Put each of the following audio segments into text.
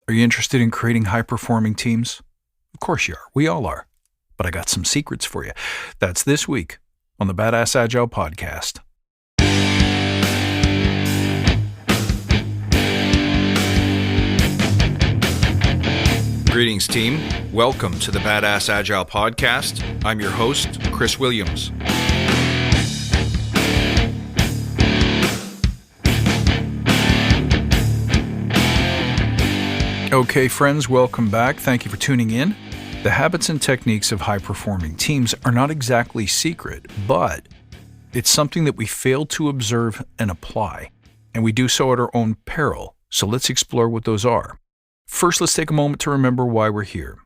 Are you interested in creating high-performing teams? Of course you are. We all are. But I got some secrets for you. That's this week on the Badass Agile podcast. Greetings, team. Welcome to the Badass Agile podcast. I'm your host, Chris Williams. Okay, friends, welcome back. Thank you for tuning in. The habits and techniques of high-performing teams are not exactly secret, but it's something that we fail to observe and apply, and we do so at our own peril. So let's explore what those are. First, let's take a moment to remember why we're here.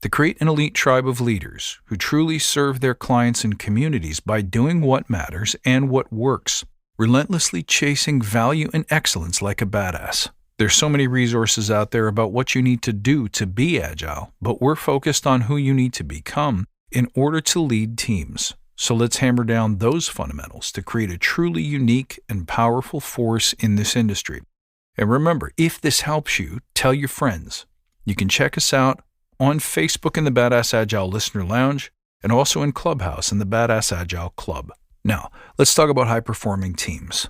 To create an elite tribe of leaders who truly serve their clients and communities by doing what matters and what works, relentlessly chasing value and excellence like a badass. There's so many resources out there about what you need to do to be agile, but we're focused on who you need to become in order to lead teams. So let's hammer down those fundamentals to create a truly unique and powerful force in this industry. And remember, if this helps you, tell your friends. You can check us out on Facebook in the Badass Agile Listener Lounge and also in Clubhouse in the Badass Agile Club. Now, let's talk about high-performing teams.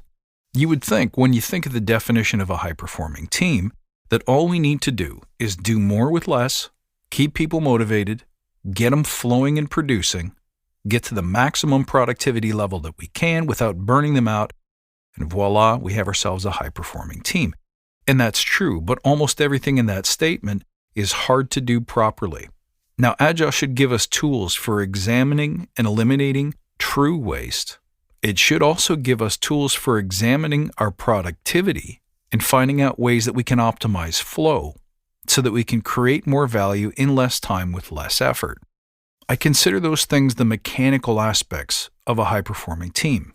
You would think, when you think of the definition of a high-performing team, that all we need to do is do more with less, keep people motivated, get them flowing and producing, get to the maximum productivity level that we can without burning them out, and voila, we have ourselves a high-performing team. And that's true, but almost everything in that statement is hard to do properly. Now, Agile should give us tools for examining and eliminating true waste. It should also give us tools for examining our productivity and finding out ways that we can optimize flow so that we can create more value in less time with less effort. I consider those things the mechanical aspects of a high-performing team.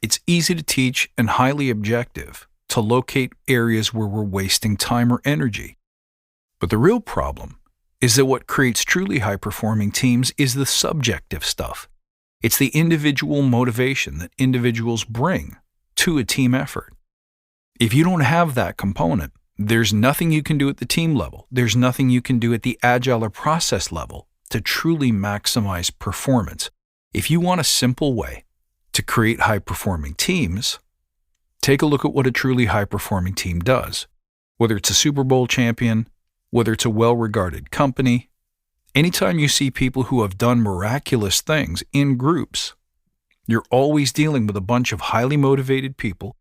It's easy to teach and highly objective to locate areas where we're wasting time or energy. But the real problem is that what creates truly high-performing teams is the subjective stuff. It's the individual motivation that individuals bring to a team effort. If you don't have that component, there's nothing you can do at the team level. There's nothing you can do at the agile or process level to truly maximize performance. If you want a simple way to create high-performing teams, take a look at what a truly high-performing team does. Whether it's a Super Bowl champion, whether it's a well-regarded company, anytime you see people who have done miraculous things in groups, you're always dealing with a bunch of highly motivated people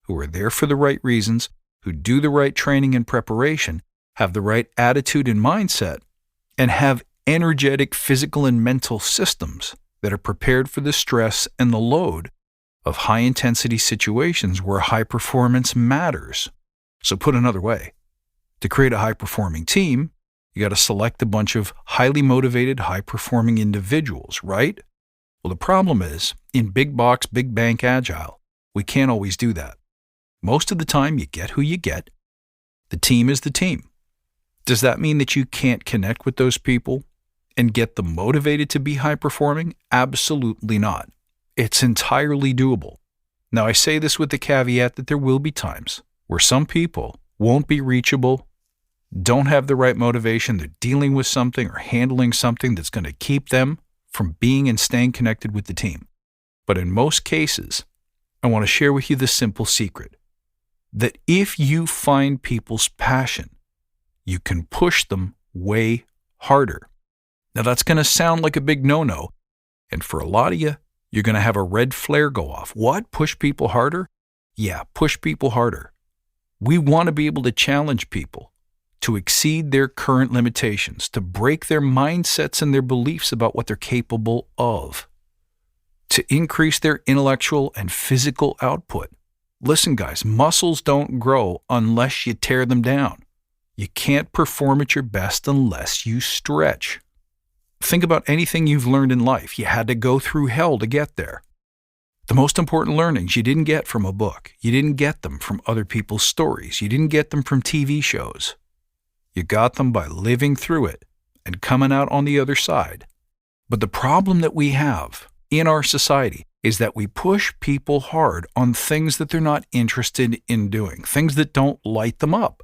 who are there for the right reasons, who do the right training and preparation, have the right attitude and mindset, and have energetic physical and mental systems that are prepared for the stress and the load of high-intensity situations where high performance matters. So put another way, to create a high-performing team, you got to select a bunch of highly motivated, high-performing individuals, right? Well, the problem is, in big box, big bank agile, we can't always do that. Most of the time, you get who you get. The team is the team. Does that mean that you can't connect with those people and get them motivated to be high-performing? Absolutely not. It's entirely doable. Now, I say this with the caveat that there will be times where some people won't be reachable, don't have the right motivation, they're dealing with something or handling something that's going to keep them from being and staying connected with the team. But in most cases, I want to share with you the simple secret that if you find people's passion, you can push them way harder. Now, that's going to sound like a big no-no, and for a lot of you, you're going to have a red flare go off. What? Push people harder? Yeah, push people harder. We want to be able to challenge people to exceed their current limitations, to break their mindsets and their beliefs about what they're capable of, to increase their intellectual and physical output. Listen, guys, muscles don't grow unless you tear them down. You can't perform at your best unless you stretch. Think about anything you've learned in life. You had to go through hell to get there. The most important learnings you didn't get from a book. You didn't get them from other people's stories. You didn't get them from TV shows. You got them by living through it and coming out on the other side. But the problem that we have in our society is that we push people hard on things that they're not interested in doing, things that don't light them up,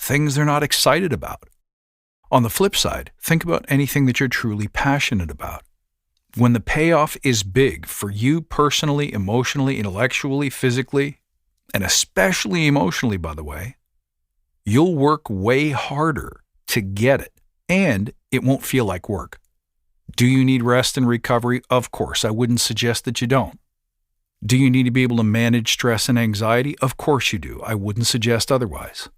things they're not excited about. On the flip side, think about anything that you're truly passionate about. When the payoff is big for you personally, emotionally, intellectually, physically, and especially emotionally, by the way, you'll work way harder to get it, and it won't feel like work. Do you need rest and recovery? Of course, I wouldn't suggest that you don't. Do you need to be able to manage stress and anxiety? Of course you do. I wouldn't suggest otherwise.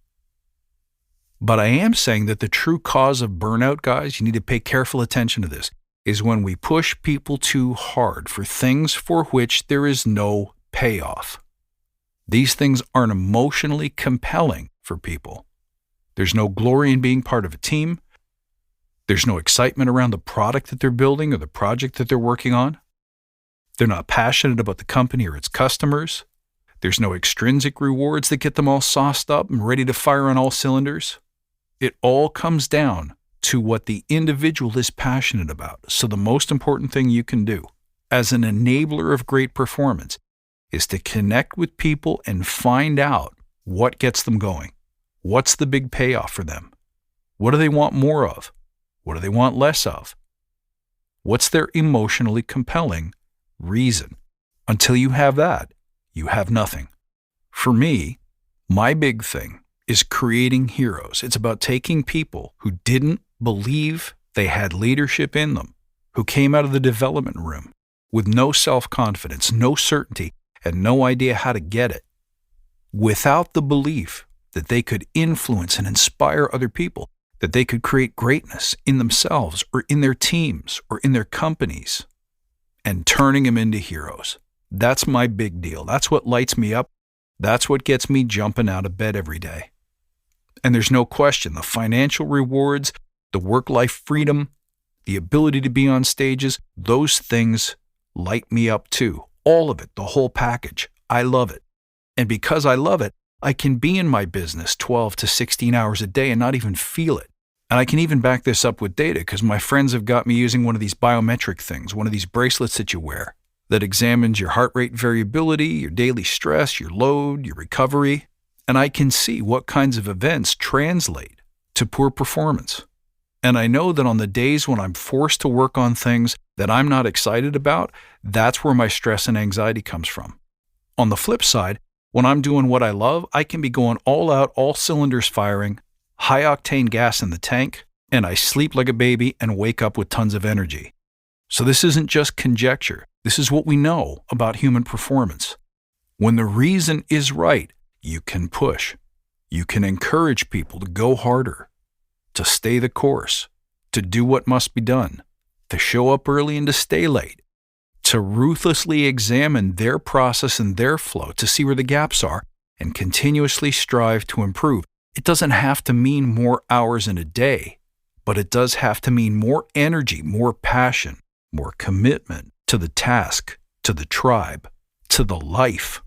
But I am saying that the true cause of burnout, guys, you need to pay careful attention to this, is when we push people too hard for things for which there is no payoff. These things aren't emotionally compelling for people. There's no glory in being part of a team. There's no excitement around the product that they're building or the project that they're working on. They're not passionate about the company or its customers. There's no extrinsic rewards that get them all sauced up and ready to fire on all cylinders. It all comes down to what the individual is passionate about. So the most important thing you can do as an enabler of great performance is to connect with people and find out what gets them going. What's the big payoff for them? What do they want more of? What do they want less of? What's their emotionally compelling reason? Until you have that, you have nothing. For me, my big thing is creating heroes. It's about taking people who didn't believe they had leadership in them, who came out of the development room with no self-confidence, no certainty, and no idea how to get it, without the belief that they could influence and inspire other people, that they could create greatness in themselves or in their teams or in their companies, and turning them into heroes. That's my big deal. That's what lights me up. That's what gets me jumping out of bed every day. And there's no question, the financial rewards, the work-life freedom, the ability to be on stages, those things light me up too. All of it, the whole package. I love it. And because I love it, I can be in my business 12 to 16 hours a day and not even feel it. And I can even back this up with data because my friends have got me using one of these biometric things, one of these bracelets that you wear that examines your heart rate variability, your daily stress, your load, your recovery. And I can see what kinds of events translate to poor performance. And I know that on the days when I'm forced to work on things that I'm not excited about, that's where my stress and anxiety comes from. On the flip side, when I'm doing what I love, I can be going all out, all cylinders firing, high octane gas in the tank, and I sleep like a baby and wake up with tons of energy. So this isn't just conjecture. This is what we know about human performance. When the reason is right, you can push. You can encourage people to go harder, to stay the course, to do what must be done, to show up early and to stay late, to ruthlessly examine their process and their flow to see where the gaps are and continuously strive to improve. It doesn't have to mean more hours in a day, but it does have to mean more energy, more passion, more commitment to the task, to the tribe, to the life.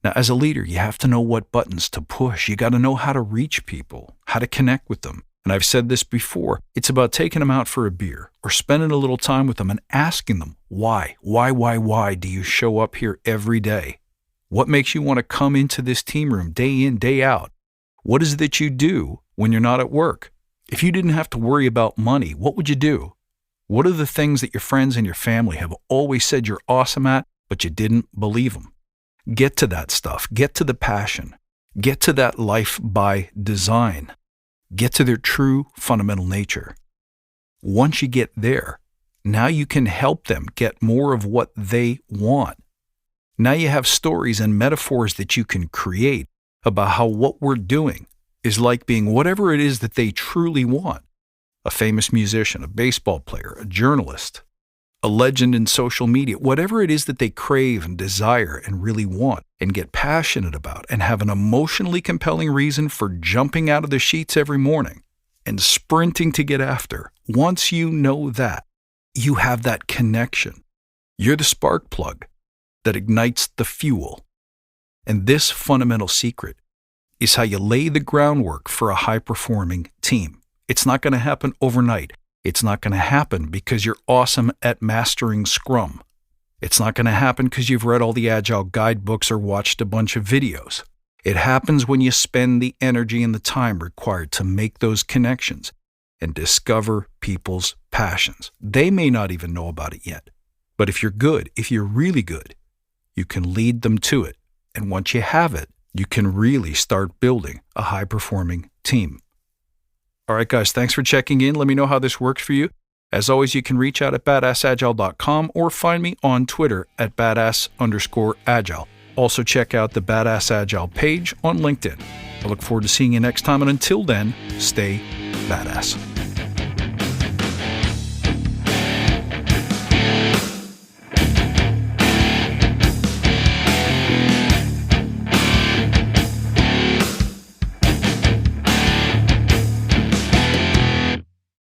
Now, as a leader, you have to know what buttons to push. You got to know how to reach people, how to connect with them. And I've said this before, it's about taking them out for a beer or spending a little time with them and asking them, why do you show up here every day? What makes you want to come into this team room day in, day out? What is it that you do when you're not at work? If you didn't have to worry about money, what would you do? What are the things that your friends and your family have always said you're awesome at, but you didn't believe them? Get to that stuff. Get to the passion. Get to that life by design. Get to their true fundamental nature. Once you get there, now you can help them get more of what they want. Now you have stories and metaphors that you can create about how what we're doing is like being whatever it is that they truly want. A famous musician, a baseball player, a journalist, a legend in social media, whatever it is that they crave and desire and really want and get passionate about and have an emotionally compelling reason for jumping out of the sheets every morning and sprinting to get after. Once you know that, you have that connection. You're the spark plug that ignites the fuel. And this fundamental secret is how you lay the groundwork for a high-performing team. It's not going to happen overnight. It's not going to happen because you're awesome at mastering Scrum. It's not going to happen because you've read all the Agile guidebooks or watched a bunch of videos. It happens when you spend the energy and the time required to make those connections and discover people's passions. They may not even know about it yet, but if you're good, if you're really good, you can lead them to it. And once you have it, you can really start building a high-performing team. All right, guys, thanks for checking in. Let me know how this works for you. As always, you can reach out at badassagile.com or find me on Twitter at badass_agile. Also, check out the Badass Agile page on LinkedIn. I look forward to seeing you next time, and until then, stay badass.